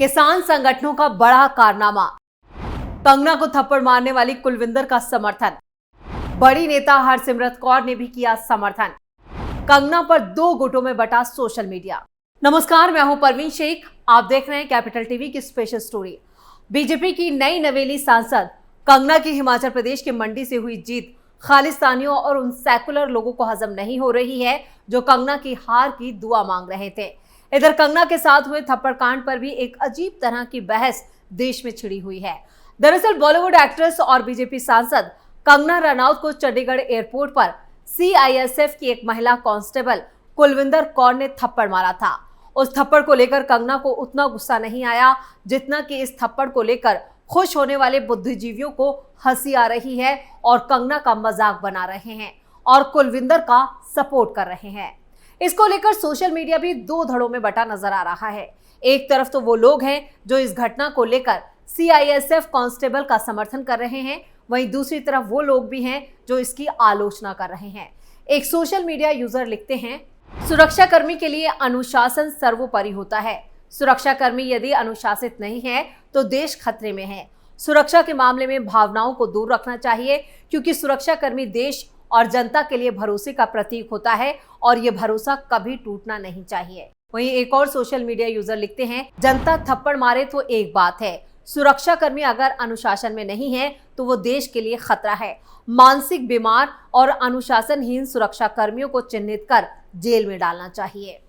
किसान संगठनों का बड़ा कारनामा, कंगना को थप्पड़ मारने वाली कुलविंदर का समर्थन। बड़ी नेता हरसिमरत कौर ने भी किया समर्थन। कंगना पर दो गुटों में बंटा सोशल मीडिया। नमस्कार, मैं हूं परवीन शेख। आप देख रहे हैं कैपिटल टीवी की स्पेशल स्टोरी। बीजेपी की नई नवेली सांसद कंगना की हिमाचल प्रदेश के मंडी से हुई जीत खालिस्तानियों और उन सेकुलर लोगों को हजम नहीं हो रही है जो कंगना की हार की दुआ मांग रहे थे। इधर कंगना के साथ हुए थप्पड़ कांड पर भी एक अजीब तरह की बहस देश में छिड़ी हुई है। दरअसल बॉलीवुड एक्ट्रेस और बीजेपी सांसद कंगना रनौत को चंडीगढ़ एयरपोर्ट पर सीआईएसएफ की एक महिला कांस्टेबल कुलविंदर कौर ने थप्पड़ मारा था। उस थप्पड़ को लेकर कंगना को उतना गुस्सा नहीं आया जितना कि इस थप्पड़ को लेकर खुश होने वाले बुद्धिजीवियों को हंसी आ रही है और कंगना का मजाक बना रहे हैं और कुलविंदर का सपोर्ट कर रहे हैं। इसको लेकर सोशल मीडिया भी दो धड़ों में बटा नजर आ रहा है। एक तरफ तो वो लोग हैं जो इस घटना को लेकर सीआईएसएफ कांस्टेबल का समर्थन कर रहे हैं, वहीं दूसरी तरफ वो लोग भी हैं जो इसकी आलोचना कर रहे हैं। एक सोशल मीडिया यूजर लिखते हैं, सुरक्षाकर्मी के लिए अनुशासन सर्वोपरि होता है। सुरक्षाकर्मी यदि अनुशासित नहीं है तो देश खतरे में है। सुरक्षा के मामले में भावनाओं को दूर रखना चाहिए क्योंकि सुरक्षाकर्मी देश और जनता के लिए भरोसे का प्रतीक होता है और ये भरोसा कभी टूटना नहीं चाहिए। वहीं एक और सोशल मीडिया यूजर लिखते हैं, जनता थप्पड़ मारे तो एक बात है, सुरक्षाकर्मी अगर अनुशासन में नहीं है तो वो देश के लिए खतरा है। मानसिक बीमार और अनुशासनहीन सुरक्षाकर्मियों को चिन्हित कर जेल में डालना चाहिए।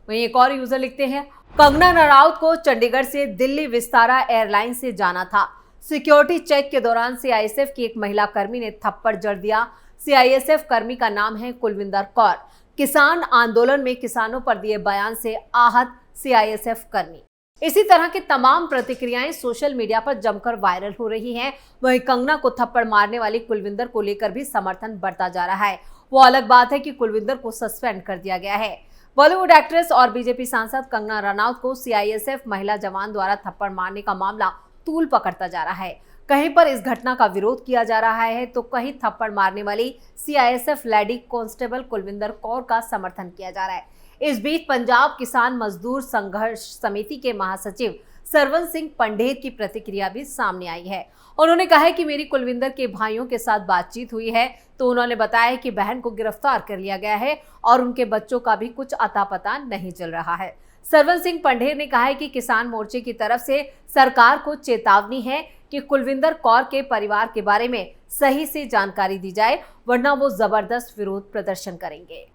वहीं एक और यूजर लिखते हैं, कंगना रनौत को चंडीगढ़ से दिल्ली विस्तारा एयरलाइन से जाना था। सिक्योरिटी चेक के दौरान सीआईएसएफ की एक महिला कर्मी ने थप्पड़ जड़ दिया। सीआईएसएफ कर्मी का नाम है कुलविंदर कौर। किसान आंदोलन में किसानों पर दिए बयान से आहत सीआईएसएफ कर्मी। इसी तरह की तमाम प्रतिक्रियाएं सोशल मीडिया पर जमकर वायरल हो रही हैं। वहीं कंगना को थप्पड़ मारने वाली कुलविंदर को लेकर भी समर्थन बढ़ता जा रहा है। वो अलग बात है कि कुलविंदर को सस्पेंड कर दिया गया है। बॉलीवुड एक्ट्रेस और बीजेपी सांसद कंगना रनौत को सीआईएसएफ महिला जवान द्वारा थप्पड़ मारने का मामला तूल पकड़ता जा रहा है। कहीं पर इस घटना का विरोध किया जा रहा है तो कहीं थप्पड़ मारने वाली CISF lady constable Kulwinder Kaur का समर्थन किया जा रहा है। इस बीच पंजाब किसान मजदूर संघर्ष समिति के महासचिव सरवन सिंह पंढेर की प्रतिक्रिया भी सामने आई है। उन्होंने कहा है कि मेरी कुलविंदर के भाइयों के साथ बातचीत हुई है तो उन्होंने बताया कि बहन को गिरफ्तार कर लिया गया है और उनके बच्चों का भी कुछ अता पता नहीं चल रहा है। सरवन सिंह पंढेर ने कहा है कि किसान मोर्चे की तरफ से सरकार को चेतावनी है कि कुलविंदर कौर के परिवार के बारे में सही से जानकारी दी जाए, वरना वो जबरदस्त विरोध प्रदर्शन करेंगे।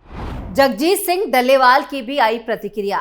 जगजीत सिंह डल्लेवाल की भी आई प्रतिक्रिया।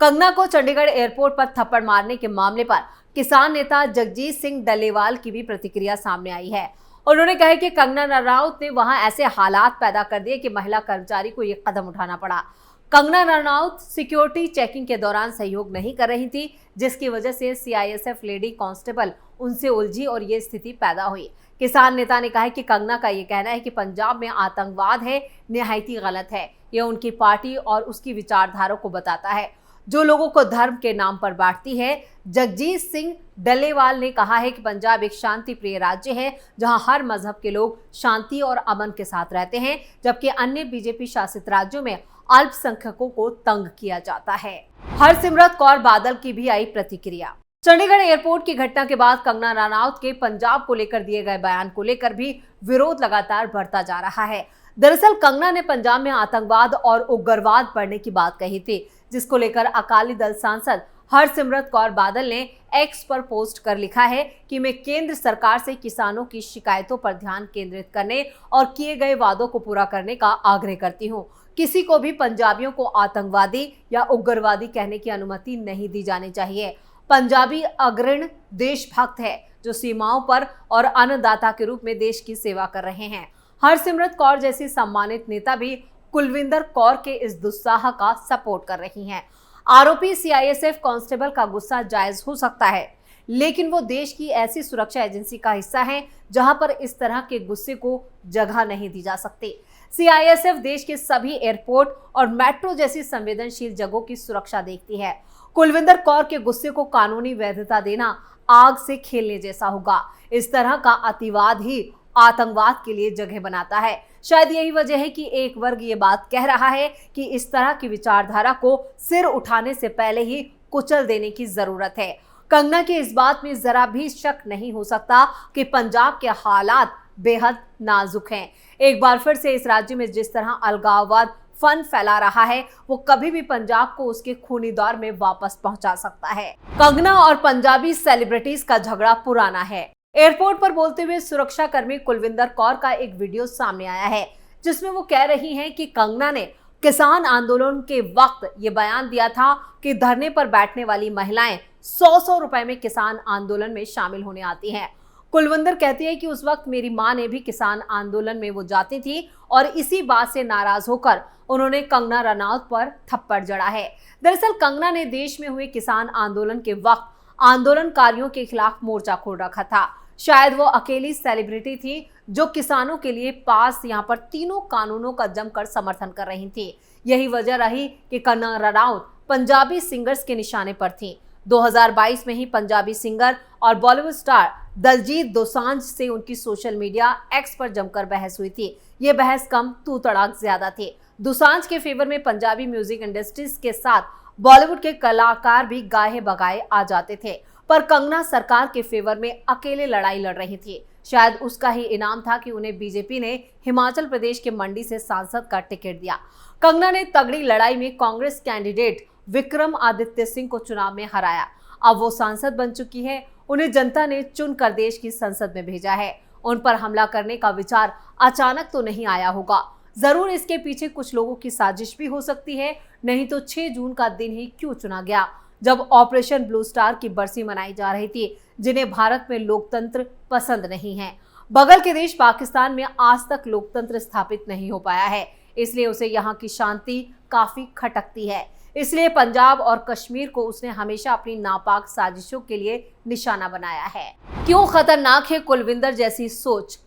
कंगना को चंडीगढ़ एयरपोर्ट पर थप्पड़ मारने के मामले पर किसान नेता जगजीत सिंह डल्लेवाल की भी प्रतिक्रिया सामने आई है। उन्होंने कहा कि कंगना रनौत ने वहां ऐसे हालात पैदा कर दिए कि महिला कर्मचारी को ये कदम उठाना पड़ा। कंगना रनौत सिक्योरिटी चेकिंग के दौरान सहयोग नहीं कर रही थी, जिसकी वजह से सीआईएसएफ लेडी कांस्टेबल उनसे उलझी और ये स्थिति पैदा हुई। किसान नेता ने कहा है कि कंगना का ये कहना है कि पंजाब में आतंकवाद है, निहायती गलत है। यह उनकी पार्टी और उसकी विचारधारा को बताता है, जो लोगों को धर्म के नाम पर बांटती है। जगजीत सिंह डल्लेवाल ने कहा है कि पंजाब एक शांति प्रिय राज्य है जहां हर मजहब के लोग शांति और अमन के साथ रहते हैं, जबकि अन्य बीजेपी शासित राज्यों में अल्पसंख्यकों को तंग किया जाता है। हरसिमरत कौर बादल की भी आई प्रतिक्रिया। चंडीगढ़ एयरपोर्ट की घटना के बाद कंगना रनौत के पंजाब को लेकर दिए गए बयान को लेकर भी विरोध लगातार बढ़ता जा रहा है। दरअसल कंगना ने पंजाब में आतंकवाद और उग्रवाद बढ़ने की बात कही थी, जिसको लेकर अकाली दल सांसद हरसिमरत कौर बादल ने एक्स पर पोस्ट कर लिखा है कि मैं केंद्र सरकार से किसानों की शिकायतों पर ध्यान केंद्रित करने और किए गए वादों को पूरा करने का आग्रह करती हूं। किसी को भी पंजाबियों को आतंकवादी या उग्रवादी कहने की अनुमति नहीं दी जानी चाहिए। पंजाबी अग्रणी देशभक्त है जो सीमाओं पर और अन्नदाता के रूप में देश की सेवा कर रहे हैं। हरसिमरत कौर जैसी सम्मानित नेता भी कुलविंदर कौर के इस दुस्साह का सपोर्ट कर रही हैं। आरोपी सीआईएसएफ कांस्टेबल का गुस्सा जायज हो सकता है, लेकिन वो देश की ऐसी सुरक्षा एजेंसी का हिस्सा है जहां पर इस तरह के गुस्से को जगह नहीं दी जा सकती। सीआईएसएफ देश के सभी एयरपोर्ट और मेट्रो जैसी संवेदनशील जगहों की सुरक्षा देखती है। कुलविंदर कौर के गुस्से को कानूनी वैधता देना आग से खेलने जैसा होगा। इस तरह का अतिवाद ही आतंकवाद के लिए जगह बनाता है। शायद यही वजह है कि एक वर्ग ये बात कह रहा है कि इस तरह की विचारधारा को सिर उठाने से पहले ही कुचल देने की जरूरत है। कंगना की इस बात में जरा भी शक नहीं हो सकता कि पंजाब के हालात बेहद नाजुक हैं। एक बार फिर से इस राज्य में जिस तरह अलगाववाद फन फैला रहा है, वो कभी भी पंजाब को उसके खूनी दौर में वापस पहुंचा सकता है। कंगना और पंजाबी सेलिब्रिटीज का झगड़ा पुराना है। एयरपोर्ट पर बोलते हुए सुरक्षा कर्मी कुलविंदर कौर का एक वीडियो सामने आया है, जिसमें वो कह रही हैं कि कंगना ने किसान आंदोलन के वक्त ये बयान दिया था कि धरने पर बैठने वाली महिलाएं 100-100 रुपए में किसान आंदोलन में शामिल होने आती हैं। कुलविंदर कहती है कि उस वक्त मेरी मां ने भी किसान आंदोलन में वो जाती थी और इसी बात से नाराज होकर उन्होंने कंगना रनौत पर थप्पड़ जड़ा है। दरअसल कंगना ने देश में हुए किसान आंदोलन के वक्त आंदोलनकारियों के खिलाफ मोर्चा खोल रखा था। शायद वो अकेली सेलिब्रिटी थी जो किसानों के लिए पास यहाँ पर तीनों कानूनों का जमकर समर्थन कर रही थी। यही वजह रही कि कंगना रनौत पंजाबी सिंगर्स के निशाने पर थी। 2022 में ही पंजाबी सिंगर और बॉलीवुड स्टार दलजीत दोसांझ से उनकी सोशल मीडिया एक्स पर जमकर बहस हुई थी। ये बहस कम तू तड़ाक ज्यादा थी। दोसांझ के फेवर में पंजाबी म्यूजिक इंडस्ट्रीज के साथ बॉलीवुड के कलाकार भी गाहे बगाए आ जाते थे, पर कंगना सरकार के फेवर में अकेले लड़ाई लड़ रही थी। शायद उसका ही इनाम था कि उन्हें बीजेपी ने हिमाचल प्रदेश के मंडी से सांसद का टिकट दिया। कंगना ने तगड़ी लड़ाई में कांग्रेस कैंडिडेट विक्रमादित्य सिंह को चुनाव में हराया। अब वो सांसद बन चुकी है। उन्हें जनता ने चुनकर देश की संसद में भेजा है। उन पर हमला करने का विचार अचानक तो नहीं आया होगा। जरूर इसके पीछे कुछ लोगों की साजिश भी हो सकती है, नहीं तो 6 जून का दिन ही क्यों चुना गया, जब ऑपरेशन ब्लू स्टार की बरसी मनाई जा रही थी, जिन्हें भारत में लोकतंत्र पसंद नहीं है। बगल के देश पाकिस्तान में आज तक लोकतंत्र स्थापित नहीं हो पाया है, इसलिए उसे यहाँ की शांति काफी खटकती है। इसलिए पंजाब और कश्मीर को उसने हमेशा अपनी नापाक साजिशों के लिए निशाना बनाया है। क्यों खतरनाक है कुलविंदर जैसी सोच?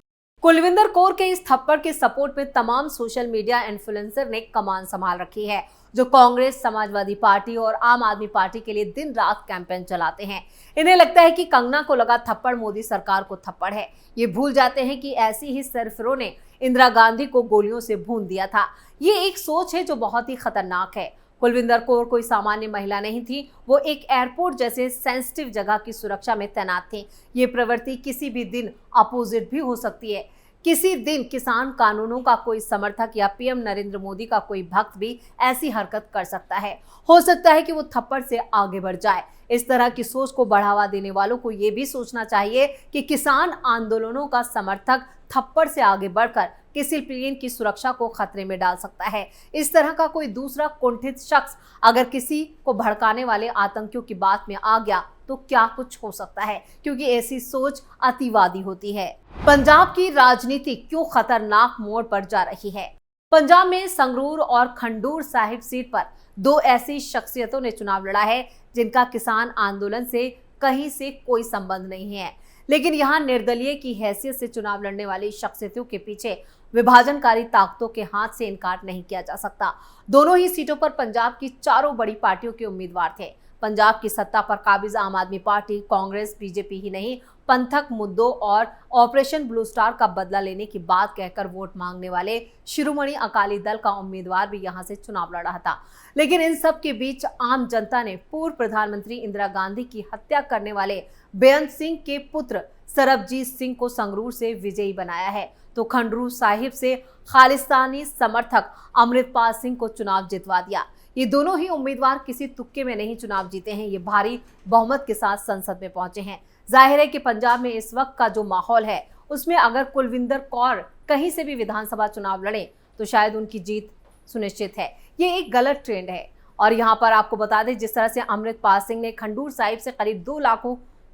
कुलविंदर कौर के इस थप्पड़ के सपोर्ट में तमाम सोशल मीडिया इन्फ्लुएंसर ने कमान संभाल रखी है, जो कांग्रेस, समाजवादी पार्टी और आम आदमी पार्टी के लिए दिन रात कैंपेन चलाते हैं। इन्हें लगता है कि कंगना को लगा थप्पड़ मोदी सरकार को थप्पड़ है। ये भूल जाते हैं कि ऐसी ही सरफरों ने इंदिरा गांधी को गोलियों से भून दिया था। ये एक सोच है जो बहुत ही खतरनाक है। कुलविंदर कौर कोई सामान्य महिला नहीं थी, वो एक एयरपोर्ट जैसे सेंसिटिव जगह की सुरक्षा में तैनात थी। ये प्रवृत्ति किसी भी दिन अपोजिट भी हो सकती है। किसी दिन किसान कानूनों का कोई समर्थक या पीएम नरेंद्र मोदी का कोई भक्त भी ऐसी हरकत कर सकता है। हो सकता है कि वो थप्पड़ से आगे बढ़ जाए। इस तरह की सोच को बढ़ावा देने वालों को ये भी सोचना चाहिए कि किसान आंदोलनों का समर्थक थप्पड़ से आगे बढ़कर किसी प्लेन की सुरक्षा को खतरे में डाल सकता है। इस तरह का कोई दूसरा कुंठित शख्स अगर किसी को भड़काने वाले आतंकियों की बात में आ गया तो क्या कुछ हो सकता है, क्योंकि ऐसी सोच अतिवादी होती है। पंजाब की राजनीति क्यों खतरनाक मोड़ पर जा रही है? पंजाब में संगरूर और खंडूर साहिब सीट पर 2 ऐसी शख्सियतों ने चुनाव लड़ा है जिनका किसान आंदोलन से कहीं से कोई संबंध नहीं है, लेकिन यहाँ निर्दलीय की हैसियत से चुनाव लड़ने वाली शख्सियतों के पीछे विभाजनकारी ताकतों के हाथ से इनकार नहीं किया जा सकता। दोनों ही सीटों पर पंजाब की चारों बड़ी पार्टियों के उम्मीदवार थे। पंजाब की सत्ता पर काबिज आम आदमी पार्टी, कांग्रेस, बीजेपी ही नहीं, पंथक मुद्दों और ऑपरेशन ब्लू स्टार का बदला लेने की बात कहकर वोट मांगने वाले शिरोमणि अकाली दल का उम्मीदवार भी यहां से चुनाव लड़ रहा था। लेकिन इन सब के बीच आम जनता ने पूर्व प्रधानमंत्री इंदिरा गांधी की हत्या करने वाले बेअंत सिंह के पुत्र सरबजीत सिंह को संगरूर से विजयी बनाया है, तो खंडूर साहिब से खालिस्तानी समर्थक अमृतपाल सिंह को चुनाव जितवा दिया। ये दोनों ही उम्मीदवार किसी तुक्के में नहीं चुनाव जीते हैं, ये भारी बहुमत के साथ संसद में पहुंचे हैं। जाहिर है कि पंजाब में इस वक्त का जो माहौल है उसमें अगर कुलविंदर कौर कहीं से भी विधानसभा चुनाव लड़े तो शायद उनकी जीत सुनिश्चित है। ये एक गलत ट्रेंड है। और यहाँ पर आपको बता दें, जिस तरह से अमृतपाल सिंह ने खंडूर साहिब से करीब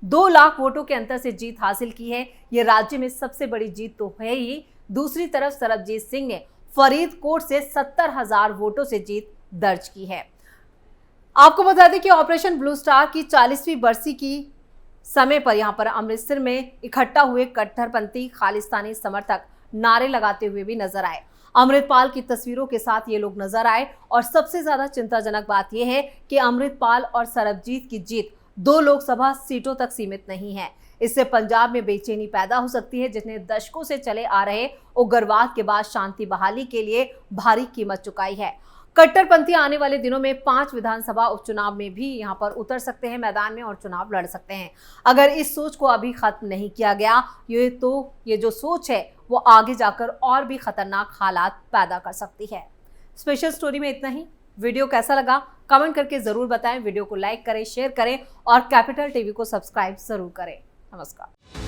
2 लाख वोटों के अंतर से जीत हासिल की है, ये राज्य में सबसे बड़ी जीत तो है ही। दूसरी तरफ सरबजीत सिंह ने फरीदकोट से 70,000 वोटों से जीत दर्ज की है। आपको बता दें कि ऑपरेशन ब्लू स्टार की 40वीं बरसी की समय पर यहां पर अमृतसर में इकट्ठा हुए कट्टरपंथी खालिस्तानी समर्थक नारे लगाते हुए भी नजर आए। अमृतपाल की तस्वीरों के साथ ये लोग नजर आए और सबसे ज्यादा चिंताजनक बात यह है कि अमृतपाल और सरबजीत की जीत 2 लोकसभा सीटों तक सीमित नहीं है। इससे पंजाब में बेचैनी पैदा हो सकती है, जिसने दशकों से चले आ रहे उग्रवाद के बाद शांति बहाली के लिए भारी कीमत चुकाई है। कट्टरपंथी आने वाले दिनों में 5 विधानसभा उपचुनाव में भी यहां पर उतर सकते हैं मैदान में और चुनाव लड़ सकते हैं। अगर इस सोच को अभी खत्म नहीं किया गया ये जो सोच है वो आगे जाकर और भी खतरनाक हालात पैदा कर सकती है। स्पेशल स्टोरी में इतना ही। वीडियो कैसा लगा कमेंट करके जरूर बताएं। वीडियो को लाइक करें, शेयर करें और कैपिटल टीवी को सब्सक्राइब जरूर करें। नमस्कार।